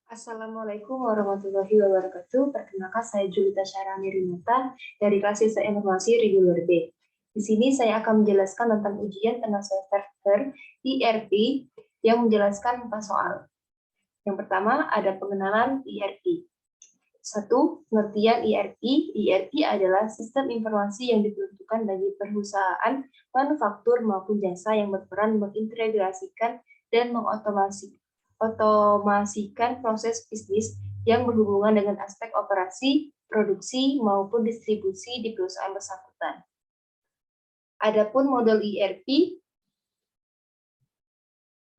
Assalamualaikum warahmatullahi wabarakatuh. Perkenalkan saya Julita Syarani Rinata dari kelas Sistem Informasi Regular B. Di sini saya akan menjelaskan tentang ujian tengah semester IRP yang menjelaskan 4 soal. Yang pertama ada pengenalan IRP. 1. Pengertian IRP. IRP adalah sistem informasi yang diperuntukkan bagi perusahaan manufaktur maupun jasa yang berperan mengintegrasikan dan mengotomasikan proses bisnis yang berhubungan dengan aspek operasi, produksi, maupun distribusi di perusahaan bersangkutan. Adapun modul IRP,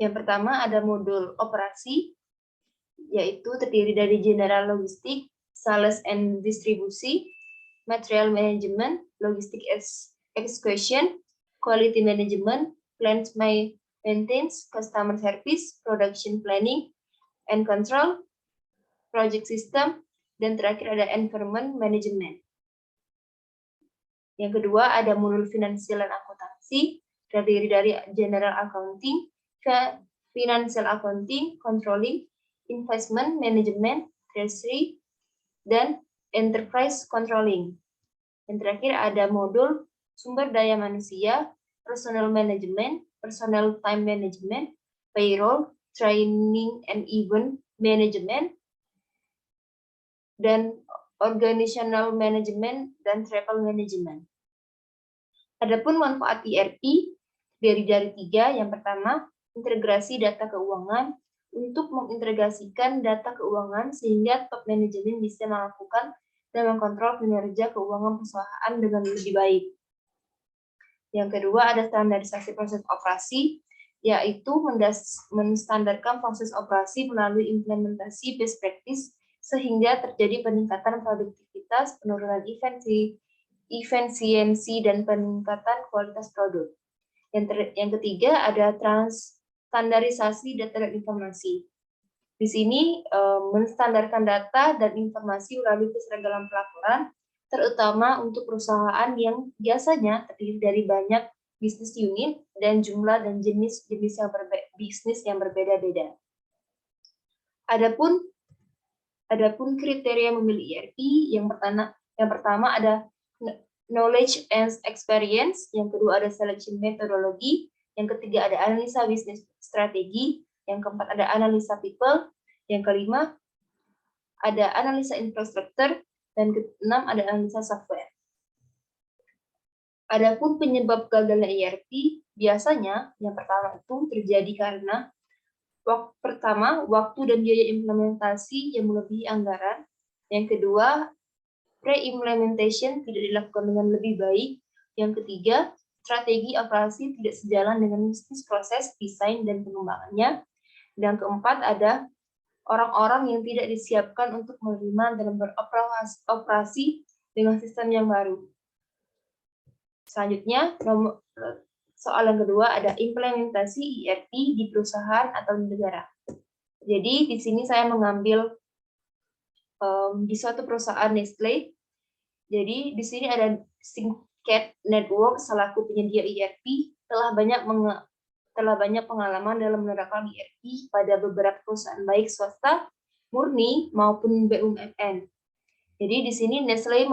yang pertama ada modul operasi, yaitu terdiri dari general logistik, sales and distribusi, material management, logistic execution, quality management, plant maintenance, customer service, production planning and control, project system, dan terakhir ada environment management. Yang kedua ada modul finansial dan akuntansi, terdiri dari general accounting, financial accounting, controlling, investment management, treasury, dan enterprise controlling. Yang terakhir ada modul sumber daya manusia, personal management, personal time management, payroll, training and event management, dan organizational management dan travel management. Adapun manfaat IRP dari 3, yang pertama integrasi data keuangan. Untuk mengintegrasikan data keuangan sehingga top manajemen bisa melakukan dan mengkontrol kinerja keuangan perusahaan dengan lebih baik. Yang kedua ada standarisasi proses operasi, yaitu menstandarkan proses operasi melalui implementasi best practice sehingga terjadi peningkatan produktivitas, penurunan efisiensi, dan peningkatan kualitas produk. Yang ketiga ada standarisasi data dan informasi. Di sini menstandarkan data dan informasi melalui keseragaman pelaporan, terutama untuk perusahaan yang biasanya terdiri dari banyak bisnis unit dan jumlah dan jenis bisnis yang berbeda-beda. Adapun kriteria memilih IRP, yang pertama ada knowledge and experience, yang kedua ada selection methodology, yang ketiga ada analisa bisnis strategi, yang keempat ada analisa people, yang kelima ada analisa infrastruktur, dan keenam ada analisa software. Adapun penyebab gagalnya IRP, biasanya yang pertama itu terjadi karena waktu dan biaya implementasi yang melebihi anggaran, yang kedua pre-implementation tidak dilakukan dengan lebih baik, yang ketiga strategi operasi tidak sejalan dengan bisnis proses, desain, dan pengembangannya. Dan keempat ada orang-orang yang tidak disiapkan untuk menerima dan beroperasi dengan sistem yang baru. Selanjutnya, soal yang kedua ada implementasi IRP di perusahaan atau di negara. Jadi di sini saya mengambil di suatu perusahaan Nestle. Jadi di sini ada Syncad Network selaku penyedia IRP telah banyak pengalaman dalam menerapkan IRP pada beberapa perusahaan baik swasta, murni maupun BUMN. Jadi di sini Nestle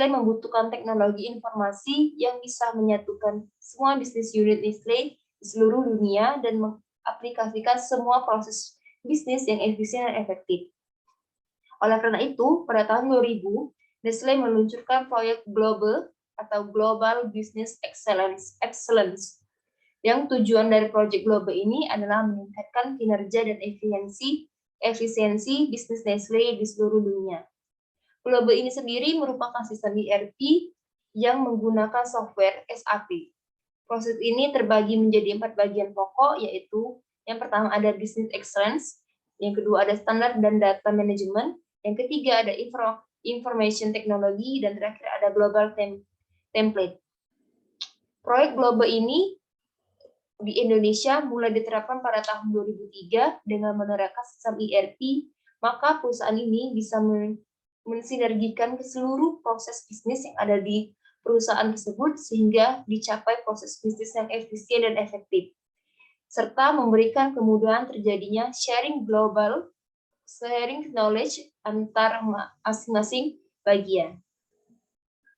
membutuhkan teknologi informasi yang bisa menyatukan semua bisnis unit Nestle di seluruh dunia dan mengaplikasikan semua proses bisnis yang efisien dan efektif. Oleh karena itu, pada tahun 2000, Nestle meluncurkan proyek Global Business Excellence. Yang tujuan dari proyek Global ini adalah meningkatkan kinerja dan efisiensi bisnis Nestle di seluruh dunia. Global ini sendiri merupakan sistem ERP yang menggunakan software SAP. Proses ini terbagi menjadi 4 bagian pokok, yaitu yang pertama ada Business Excellence, yang kedua ada Standard dan Data Management, yang ketiga ada Information Technology, dan terakhir ada Global Template. Proyek Global ini di Indonesia mulai diterapkan pada tahun 2003 dengan menerapkan sistem ERP, maka perusahaan ini bisa mensinergikan ke seluruh proses bisnis yang ada di perusahaan tersebut sehingga dicapai proses bisnis yang efisien dan efektif, serta memberikan kemudahan terjadinya sharing global sharing knowledge antar masing-masing bagian.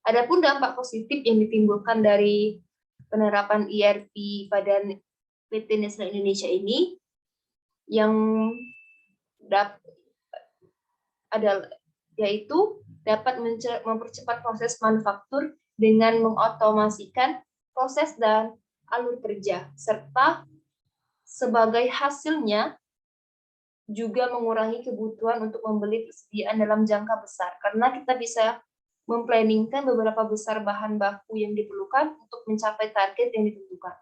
Adapun dampak positif yang ditimbulkan dari penerapan ERP pada PT Nestle Indonesia ini yang yaitu dapat mempercepat proses manufaktur dengan mengotomasikan proses dan alur kerja, serta sebagai hasilnya juga mengurangi kebutuhan untuk membeli persediaan dalam jangka besar, karena kita bisa memplanningkan beberapa besar bahan baku yang diperlukan untuk mencapai target yang ditentukan.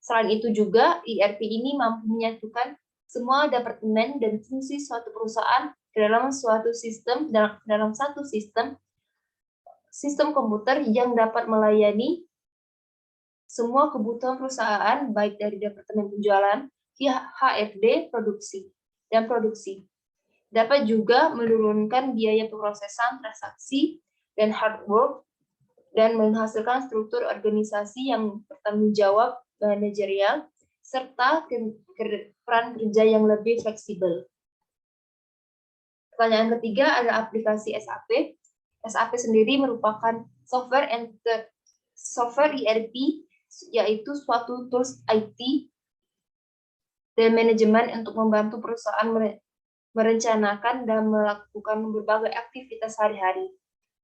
Selain itu juga, ERP ini mampu menyatukan semua departemen dan fungsi suatu perusahaan dalam suatu sistem, dalam satu sistem komputer yang dapat melayani semua kebutuhan perusahaan, baik dari departemen penjualan, HRD, produksi. Dapat juga menurunkan biaya pemrosesan transaksi dan hard work, dan menghasilkan struktur organisasi yang bertanggung jawab, manajerial, serta peran kerja yang lebih fleksibel. Pertanyaan ketiga adalah aplikasi SAP. SAP sendiri merupakan software ERP, yaitu suatu tools IT dan manajemen untuk membantu perusahaan merencanakan dan melakukan berbagai aktivitas sehari-hari.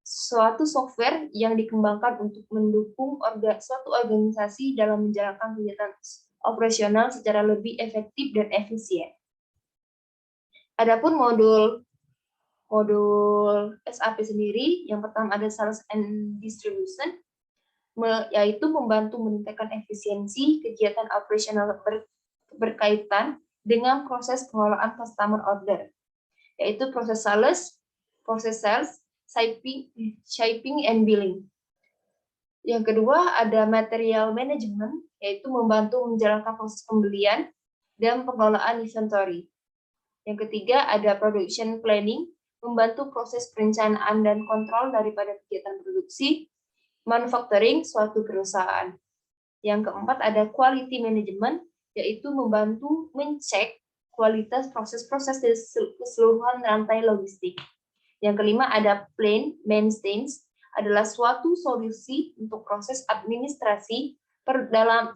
Suatu software yang dikembangkan untuk mendukung suatu organisasi dalam menjalankan kegiatan operasional secara lebih efektif dan efisien. Adapun modul SAP sendiri, yang pertama ada Sales and Distribution, yaitu membantu meningkatkan efisiensi kegiatan operasional berkaitan dengan proses pengelolaan customer order, yaitu proses sales, shipping and billing. Yang kedua ada material management, yaitu membantu menjalankan proses pembelian dan pengelolaan inventory. Yang ketiga ada production planning, membantu proses perencanaan dan kontrol daripada kegiatan produksi manufacturing suatu perusahaan. Yang keempat ada quality management, yaitu membantu mencek kualitas proses-proses di keseluruhan rantai logistik. Yang kelima ada plan maintenance, adalah suatu solusi untuk proses administrasi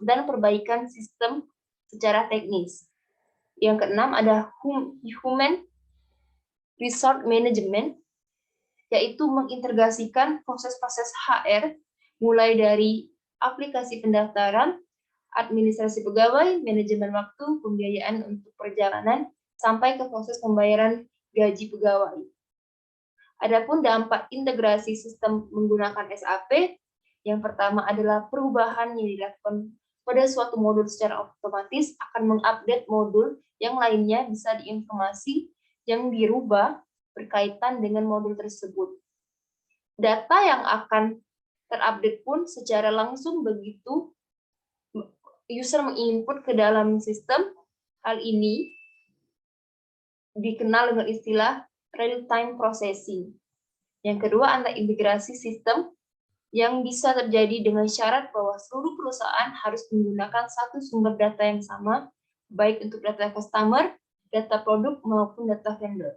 dan perbaikan sistem secara teknis. Yang keenam ada human resource management, yaitu mengintegrasikan proses-proses HR mulai dari aplikasi pendaftaran, administrasi pegawai, manajemen waktu, pembiayaan untuk perjalanan, sampai ke proses pembayaran gaji pegawai. Adapun dampak integrasi sistem menggunakan SAP, yang pertama adalah perubahan yang dilakukan pada suatu modul secara otomatis akan mengupdate modul yang lainnya bisa diinformasi yang dirubah berkaitan dengan modul tersebut. Data yang akan terupdate pun secara langsung begitu user menginput ke dalam sistem. Hal ini dikenal dengan istilah real-time processing. Yang kedua, ada integrasi sistem yang bisa terjadi dengan syarat bahwa seluruh perusahaan harus menggunakan satu sumber data yang sama, baik untuk data customer, data produk, maupun data vendor.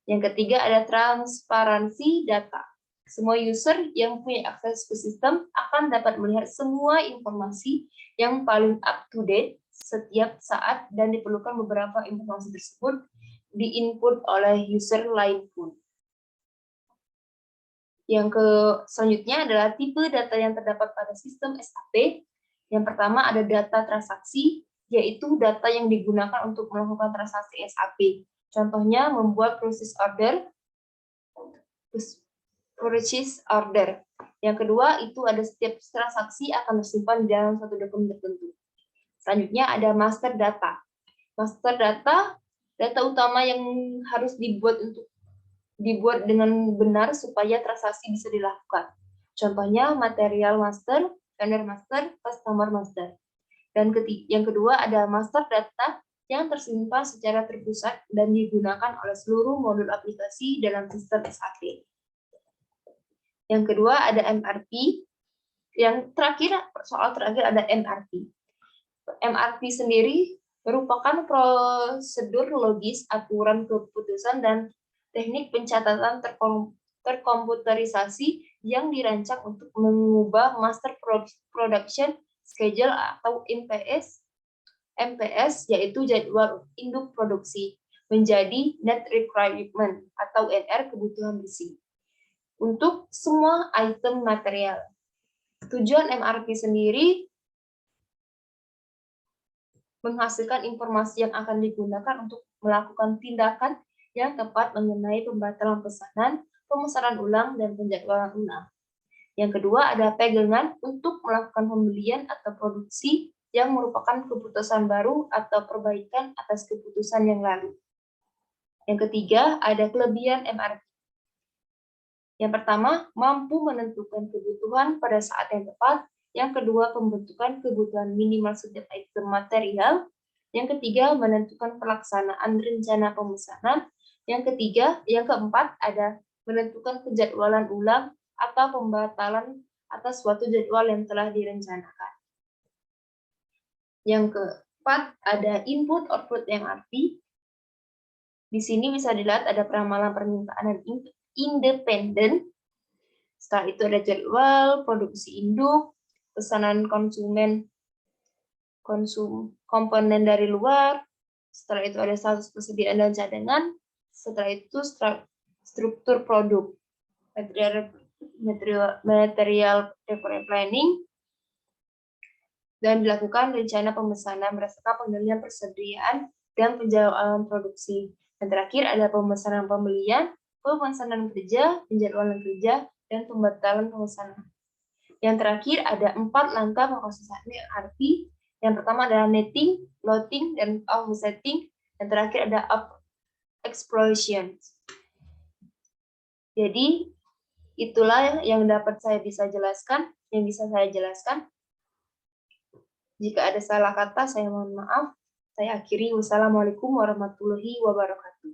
Yang ketiga, ada transparansi data. Semua user yang punya akses ke sistem akan dapat melihat semua informasi yang paling up-to-date setiap saat, dan diperlukan beberapa informasi tersebut di-input oleh user lain pun. Yang selanjutnya adalah tipe data yang terdapat pada sistem SAP. Yang pertama ada data transaksi, yaitu data yang digunakan untuk melakukan transaksi SAP. Contohnya membuat purchase order. Yang kedua itu ada setiap transaksi akan tersimpan di dalam satu dokumen tertentu. Selanjutnya ada master data. Master data utama yang harus dibuat dengan benar supaya transaksi bisa dilakukan. Contohnya material master, vendor master, customer master. Dan yang kedua ada master data yang tersimpan secara terpusat dan digunakan oleh seluruh modul aplikasi dalam sistem SAP. Yang kedua ada MRP. Yang terakhir, soal terakhir ada MRP. MRP sendiri merupakan prosedur logis, aturan keputusan, dan teknik pencatatan terkomputerisasi yang dirancang untuk mengubah master production schedule atau MPS, yaitu jadwal induk produksi, menjadi net requirement atau NR, kebutuhan bersih untuk semua item material. Tujuan MRP sendiri menghasilkan informasi yang akan digunakan untuk melakukan tindakan yang tepat mengenai pembatalan pemesanan ulang, dan penjadwalan ulang. Yang kedua ada pegangan untuk melakukan pembelian atau produksi yang merupakan keputusan baru atau perbaikan atas keputusan yang lalu. Yang ketiga ada kelebihan MRP. Yang pertama, mampu menentukan kebutuhan pada saat yang tepat. Yang kedua, pembentukan kebutuhan minimal setiap item material. Yang ketiga, menentukan pelaksanaan rencana pemesanan. Yang keempat, ada menentukan penjadwalan ulang atau pembatalan atas suatu jadwal yang telah direncanakan. Yang keempat, ada input-output MRP. Di sini bisa dilihat ada peramalan permintaan dan independen. Setelah itu ada jadwal, produksi induk, pesanan komponen dari luar. Setelah itu ada status persediaan dan cadangan. Setelah itu struktur produk, material planning, dan dilakukan rencana pemesanan berdasarkan pengendalian persediaan dan penjadwalan produksi. Dan terakhir ada pemesanan pembelian, pemesanan kerja, penjadwalan kerja, dan pembatalan pemesanan. Yang terakhir ada 4 langkah pemrosesan MRP. Yang pertama adalah netting, loading, dan offsetting. Yang terakhir ada exploration. Jadi itulah yang dapat saya bisa jelaskan, yang bisa saya jelaskan. Jika ada salah kata, saya mohon maaf. Saya akhiri. Wassalamualaikum warahmatullahi wabarakatuh.